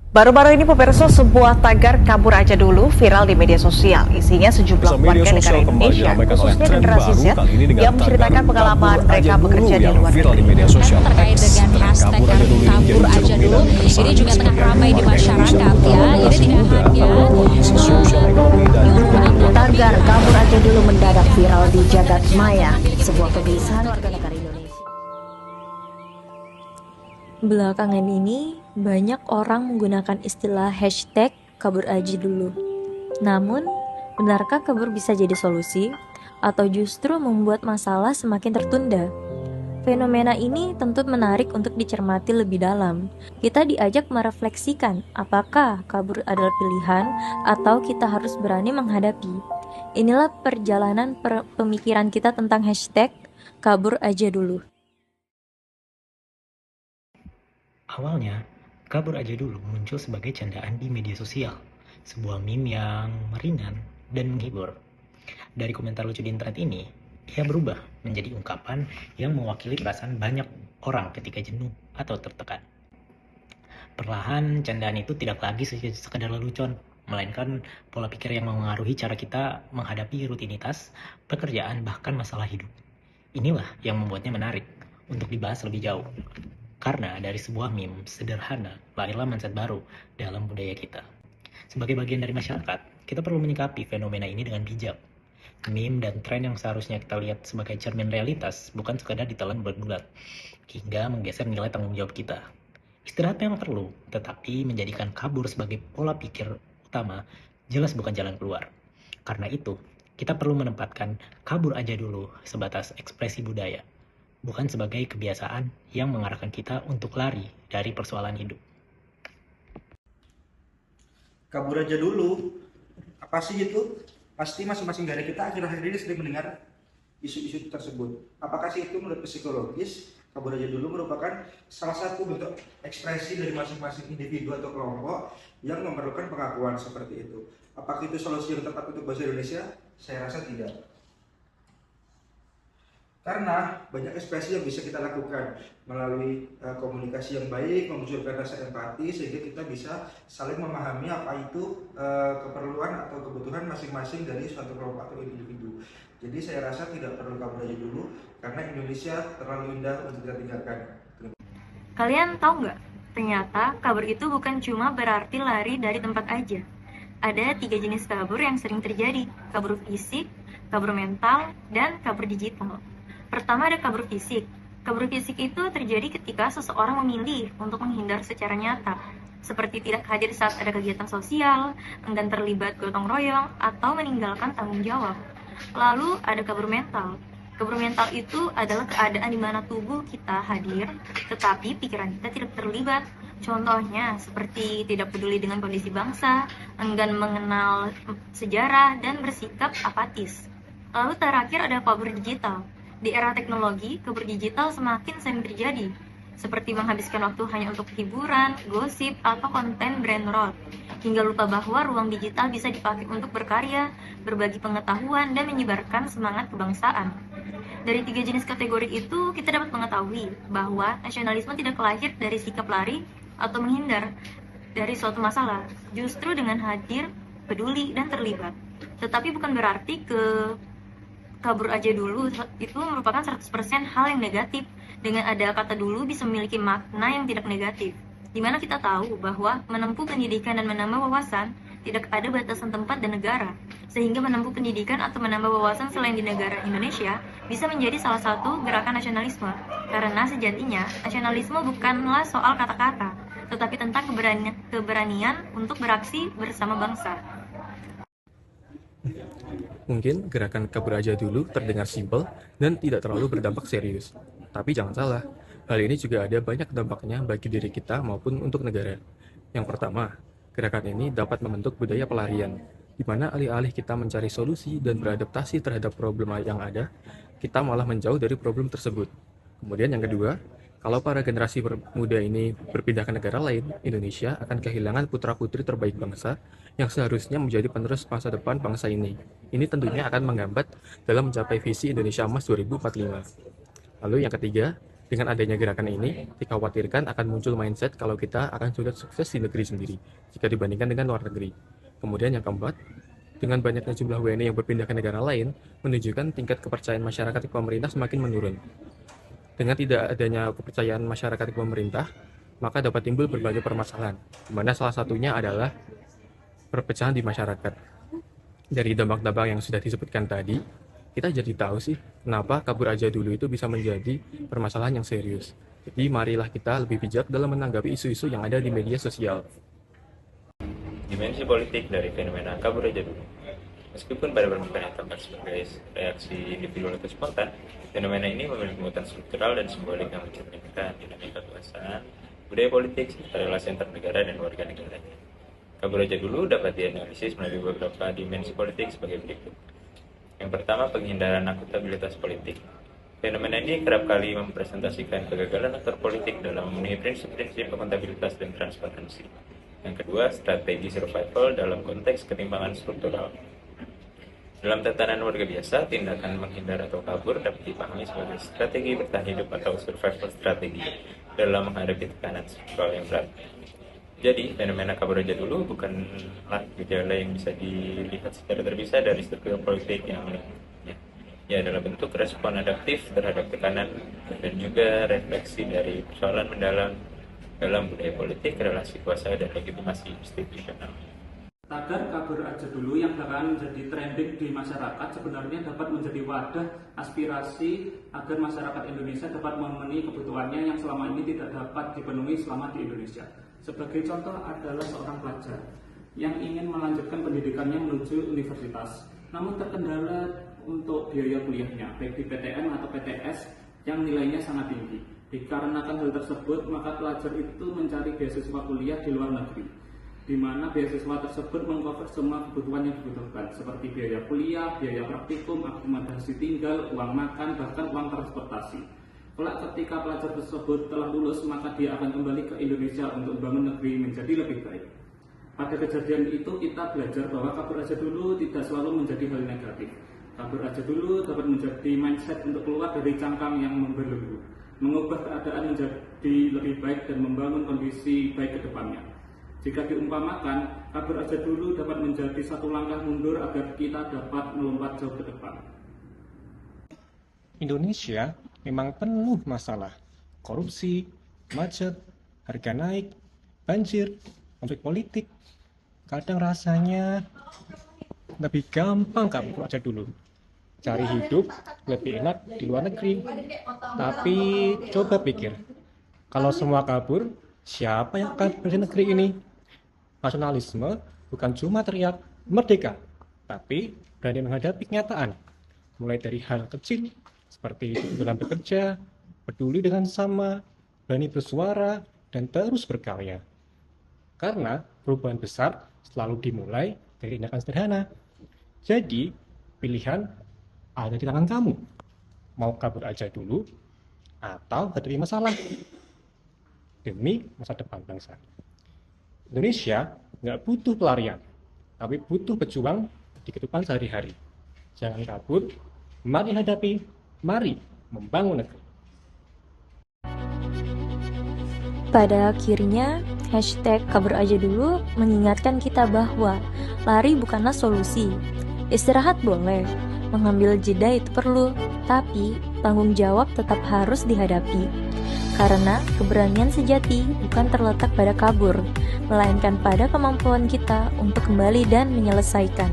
Baru-baru ini pemirsa, sebuah tagar kabur aja dulu viral di media sosial. Isinya sejumlah warga negara Indonesia, khususnya generasi Z, yang menceritakan pengalaman mereka bekerja di luar negeri. Terkait dengan hashtag kabur aja dulu, ini juga tengah ramai di masyarakat ya. Jadi tidak hanya tagar kabur aja dulu mendadak viral di jagat maya, sebuah kegelisahan warga negara Indonesia. Belakangan ini, banyak orang menggunakan istilah hashtag kabur aja dulu. Namun, benarkah kabur bisa jadi solusi? Atau justru membuat masalah semakin tertunda? Fenomena ini tentu menarik untuk dicermati lebih dalam. Kita diajak merefleksikan apakah kabur adalah pilihan atau kita harus berani menghadapi. Inilah perjalanan pemikiran kita tentang hashtag kabur aja dulu. Awalnya, kabur aja dulu muncul sebagai candaan di media sosial, sebuah meme yang ringan dan menghibur. Dari komentar lucu di internet ini, ia berubah menjadi ungkapan yang mewakili perasaan banyak orang ketika jenuh atau tertekan. Perlahan, candaan itu tidak lagi sekedar lelucon, melainkan pola pikir yang memengaruhi cara kita menghadapi rutinitas, pekerjaan, bahkan masalah hidup. Inilah yang membuatnya menarik untuk dibahas lebih jauh. Karena dari sebuah meme sederhana, lahirlah mindset baru dalam budaya kita. Sebagai bagian dari masyarakat, kita perlu menyikapi fenomena ini dengan bijak. Meme dan tren yang seharusnya kita lihat sebagai cermin realitas, bukan sekadar ditelan bulat-bulat, hingga menggeser nilai tanggung jawab kita. Istirahat memang perlu, tetapi menjadikan kabur sebagai pola pikir utama, jelas bukan jalan keluar. Karena itu, kita perlu menempatkan kabur aja dulu sebatas ekspresi budaya, bukan sebagai kebiasaan yang mengarahkan kita untuk lari dari persoalan hidup. Kabur aja dulu. Apa sih itu? Pasti masing-masing dari kita akhir-akhir ini sering mendengar isu-isu tersebut. Apakah sih itu menurut psikologis? Kabur aja dulu merupakan salah satu bentuk ekspresi dari masing-masing individu atau kelompok yang memerlukan pengakuan seperti itu. Apakah itu solusi yang tepat untuk bahasa Indonesia? Saya rasa tidak. Karena banyak ekspresi yang bisa kita lakukan melalui komunikasi yang baik, memunculkan rasa empati, sehingga kita bisa saling memahami apa itu keperluan atau kebutuhan masing-masing dari suatu kelompok atau individu. Jadi saya rasa tidak perlu kabur aja dulu, karena Indonesia terlalu indah untuk kita tinggalkan. Kalian tahu nggak? Ternyata kabur itu bukan cuma berarti lari dari tempat aja. Ada 3 jenis kabur yang sering terjadi: kabur fisik, kabur mental, dan kabur digital. Pertama ada kabur fisik. Kabur fisik itu terjadi ketika seseorang memilih untuk menghindar secara nyata, seperti tidak hadir saat ada kegiatan sosial, enggan terlibat gotong royong, atau meninggalkan tanggung jawab. Lalu ada kabur mental. Kabur mental itu adalah keadaan di mana tubuh kita hadir, tetapi pikiran kita tidak terlibat. Contohnya seperti tidak peduli dengan kondisi bangsa, enggan mengenal sejarah, dan bersikap apatis. Lalu terakhir ada kabur digital. Di era teknologi, kabur digital semakin sering terjadi, seperti menghabiskan waktu hanya untuk hiburan, gosip, atau konten brand rot, hingga lupa bahwa ruang digital bisa dipakai untuk berkarya, berbagi pengetahuan, dan menyebarkan semangat kebangsaan. Dari 3 jenis kategori itu, kita dapat mengetahui bahwa nasionalisme tidak lahir dari sikap lari atau menghindar dari suatu masalah, justru dengan hadir, peduli, dan terlibat. Tetapi bukan berarti kabur aja dulu itu merupakan 100% hal yang negatif. Dengan ada kata dulu bisa memiliki makna yang tidak negatif, dimana kita tahu bahwa menempuh pendidikan dan menambah wawasan tidak ada batasan tempat dan negara, sehingga menempuh pendidikan atau menambah wawasan selain di negara Indonesia bisa menjadi salah satu gerakan nasionalisme. Karena sejatinya nasionalisme bukanlah soal kata-kata, tetapi tentang keberanian untuk beraksi bersama bangsa. Mungkin gerakan kabur aja dulu terdengar simpel dan tidak terlalu berdampak serius. Tapi jangan salah, hal ini juga ada banyak dampaknya bagi diri kita maupun untuk negara. Yang pertama, gerakan ini dapat membentuk budaya pelarian, di mana alih-alih kita mencari solusi dan beradaptasi terhadap problema yang ada, kita malah menjauh dari problem tersebut. Kemudian yang kedua, kalau para generasi muda ini berpindah ke negara lain, Indonesia akan kehilangan putra-putri terbaik bangsa yang seharusnya menjadi penerus masa depan bangsa ini. Ini tentunya akan menghambat dalam mencapai visi Indonesia Emas 2045. Lalu yang ketiga, Dengan adanya gerakan ini, dikhawatirkan akan muncul mindset kalau kita akan sulit sukses di negeri sendiri jika dibandingkan dengan luar negeri. Kemudian yang keempat, dengan banyaknya jumlah WNI yang berpindah ke negara lain, menunjukkan tingkat kepercayaan masyarakat ke pemerintah semakin menurun. Dengan tidak adanya kepercayaan masyarakat ke pemerintah, maka dapat timbul berbagai permasalahan, di mana salah satunya adalah perpecahan di masyarakat. Dari dampak-dampak yang sudah disebutkan tadi, kita jadi tahu sih kenapa kabur aja dulu itu bisa menjadi permasalahan yang serius. Jadi marilah kita lebih bijak dalam menanggapi isu-isu yang ada di media sosial. Dimensi politik dari fenomena kabur aja dulu. Meskipun pada permukaan tampak sebagai reaksi individual atau spontan, fenomena ini memiliki muatan struktural dan simbolik yang mencerminkan dinamika kekuasaan, budaya politik, serta relasi antar negara dan warga negaranya. Kabur aja dulu dapat dianalisis melalui beberapa dimensi politik sebagai berikut. Yang pertama, penghindaran akuntabilitas politik. Fenomena ini kerap kali mempresentasikan kegagalan aktor politik dalam memenuhi prinsip-prinsip akuntabilitas dan transparansi. Yang kedua, strategi survival dalam konteks ketimpangan struktural. Dalam tatanan warga biasa, tindakan menghindar atau kabur dapat dipahami sebagai strategi bertahan hidup atau survival strategi dalam menghadapi tekanan struktural yang berat. Jadi, fenomena kabur aja dulu bukanlah gejala yang bisa dilihat secara terpisah dari struktur politik yang melingkupinya. Ia adalah bentuk respon adaptif terhadap tekanan dan juga refleksi dari persoalan mendalam dalam budaya politik, relasi kuasa, dan legitimasi institusional. Tagar kabur aja dulu yang bakalan menjadi trending di masyarakat sebenarnya dapat menjadi wadah aspirasi agar masyarakat Indonesia dapat memenuhi kebutuhannya yang selama ini tidak dapat dipenuhi selama di Indonesia. Sebagai contoh adalah seorang pelajar yang ingin melanjutkan pendidikannya menuju universitas, namun terkendala untuk biaya kuliahnya, baik di PTN atau PTS yang nilainya sangat tinggi. Dikarenakan hal tersebut, maka pelajar itu mencari beasiswa kuliah di luar negeri, di mana beasiswa tersebut mengcover semua kebutuhan yang dibutuhkan, seperti biaya kuliah, biaya praktikum, akomodasi tinggal, uang makan, bahkan uang transportasi. Kelak ketika pelajar tersebut telah lulus, maka dia akan kembali ke Indonesia untuk membangun negeri menjadi lebih baik. Pada kejadian itu kita belajar bahwa kabur aja dulu tidak selalu menjadi hal negatif. Kabur aja dulu dapat menjadi mindset untuk keluar dari cangkang yang membelenggu, mengubah keadaan menjadi lebih baik dan membangun kondisi baik ke depannya. Jika diumpamakan, kabur aja dulu dapat menjadi satu langkah mundur agar kita dapat melompat jauh ke depan. Indonesia memang penuh masalah, korupsi, macet, harga naik, banjir, konflik politik. Kadang rasanya lebih gampang kabur aja dulu. Cari hidup lebih enak di luar negeri. Tapi coba pikir, kalau semua kabur, siapa yang akan berdiri negeri ini? Nasionalisme bukan cuma teriak merdeka, tapi berani menghadapi kenyataan. Mulai dari hal kecil, seperti dalam bekerja, peduli dengan sama, berani bersuara, dan terus berkarya. Karena perubahan besar selalu dimulai dari tindakan sederhana. Jadi, pilihan ada di tangan kamu. Mau kabur aja dulu, atau hadapi masalah demi masa depan bangsa. Indonesia nggak butuh pelarian, tapi butuh pejuang di kehidupan sehari-hari. Jangan kabur, mari hadapi, mari membangun negeri. Pada akhirnya, hashtag kabur aja dulu mengingatkan kita bahwa lari bukanlah solusi. Istirahat boleh, mengambil jeda itu perlu, tapi tanggung jawab tetap harus dihadapi. Karena keberanian sejati bukan terletak pada kabur, melainkan pada kemampuan kita untuk kembali dan menyelesaikan.